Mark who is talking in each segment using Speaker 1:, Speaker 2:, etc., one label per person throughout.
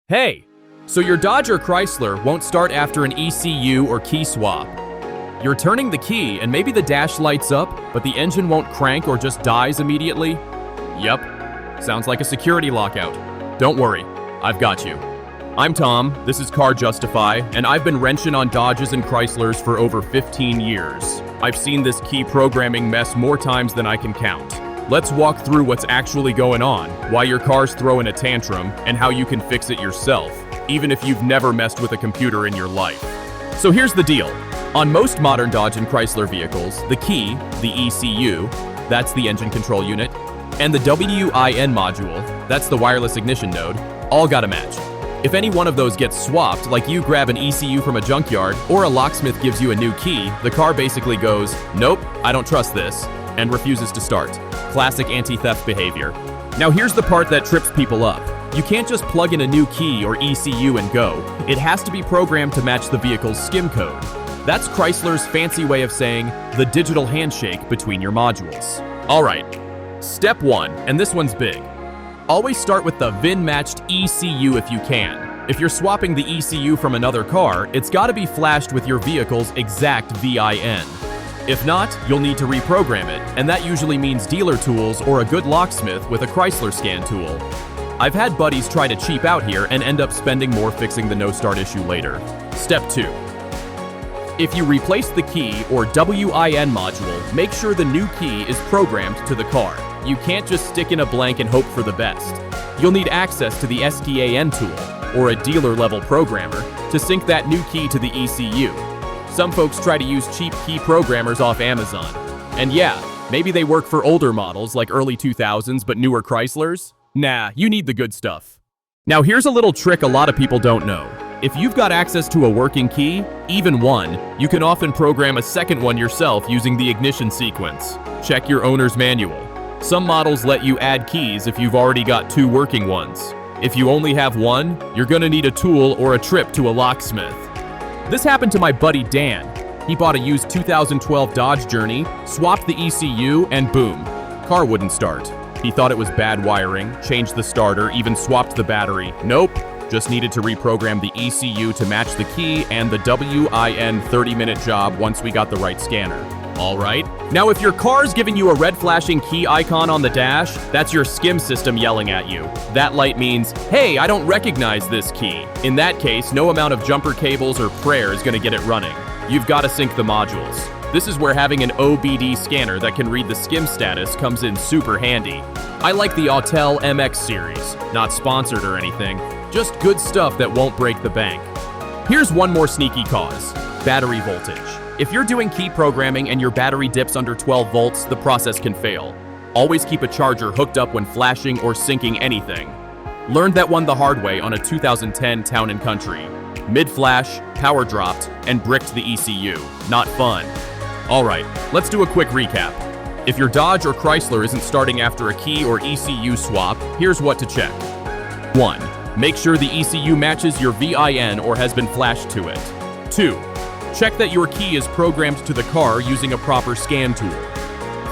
Speaker 1: Hey, so your Dodge or Chrysler won't start after an ECU or key swap. You're turning the key and maybe the dash lights up, but the engine won't crank or just dies immediately? Yep, sounds like a security lockout. Don't worry, I've got you. I'm Tom, this is Car Justify, and I've been wrenching on Dodges and Chryslers for over 15 years. I've seen this key programming mess more times than I can count. Let's walk through what's actually going on, why your car's throwing a tantrum, and how you can fix it yourself, even if you've never messed with a computer in your life. So here's the deal. On most modern Dodge and Chrysler vehicles, the key, the ECU, that's the engine control unit, and the WIN module, that's the wireless ignition node, all gotta match. If any one of those gets swapped, like you grab an ECU from a junkyard, or a locksmith gives you a new key, the car basically goes, nope, I don't trust this, and refuses to start. Classic anti-theft behavior. Now here's the part that trips people up. You can't just plug in a new key or ECU and go. It has to be programmed to match the vehicle's SCIM code. That's Chrysler's fancy way of saying the digital handshake between your modules. All right, step one, and this one's big. Always start with the VIN-matched ECU if you can. If you're swapping the ECU from another car, it's gotta be flashed with your vehicle's exact VIN. If not, you'll need to reprogram it, and that usually means dealer tools or a good locksmith with a Chrysler scan tool. I've had buddies try to cheap out here and end up spending more fixing the no-start issue later. Step 2. If you replace the key or WIN module, make sure the new key is programmed to the car. You can't just stick in a blank and hope for the best. You'll need access to the SCAN tool, or a dealer-level programmer, to sync that new key to the ECU. Some folks try to use cheap key programmers off Amazon. And yeah, maybe they work for older models like early 2000s but newer Chryslers. Nah, you need the good stuff. Now here's a little trick a lot of people don't know. If you've got access to a working key, even one, you can often program a second one yourself using the ignition sequence. Check your owner's manual. Some models let you add keys if you've already got two working ones. If you only have one, you're gonna need a tool or a trip to a locksmith. This happened to my buddy Dan. He bought a used 2012 Dodge Journey, swapped the ECU, and boom, car wouldn't start. He thought it was bad wiring, changed the starter, even swapped the battery. Nope, just needed to reprogram the ECU to match the key and the WIN 30-minute job once we got the right scanner. All right. Now if your car's giving you a red flashing key icon on the dash, that's your SCIM system yelling at you. That light means, hey, I don't recognize this key. In that case, no amount of jumper cables or prayer is gonna get it running. You've gotta sync the modules. This is where having an OBD scanner that can read the SCIM status comes in super handy. I like the Autel MX series, not sponsored or anything, just good stuff that won't break the bank. Here's one more sneaky cause, battery voltage. If you're doing key programming and your battery dips under 12 volts, the process can fail. Always keep a charger hooked up when flashing or syncing anything. Learned that one the hard way on a 2010 Town & Country. Mid-flash, power dropped, and bricked the ECU. Not fun. All right, let's do a quick recap. If your Dodge or Chrysler isn't starting after a key or ECU swap, here's what to check. 1. Make sure the ECU matches your VIN or has been flashed to it. 2. Check that your key is programmed to the car using a proper scan tool.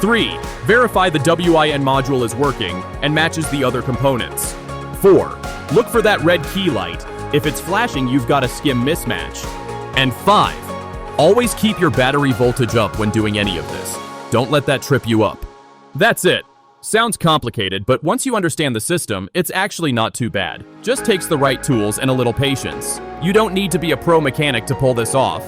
Speaker 1: 3. Verify the WIN module is working and matches the other components. 4. Look for that red key light. If it's flashing, you've got a SCIM mismatch. And 5. Always keep your battery voltage up when doing any of this. Don't let that trip you up. That's it. Sounds complicated, but once you understand the system, it's actually not too bad. Just takes the right tools and a little patience. You don't need to be a pro mechanic to pull this off.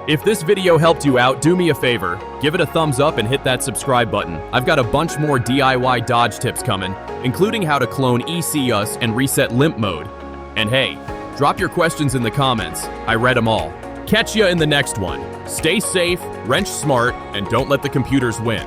Speaker 1: If this video helped you out, do me a favor. Give it a thumbs up and hit that subscribe button. I've got a bunch more DIY Dodge tips coming, including how to clone ECUs and reset limp mode. And hey, drop your questions in the comments. I read them all. Catch ya in the next one. Stay safe, wrench smart, and don't let the computers win.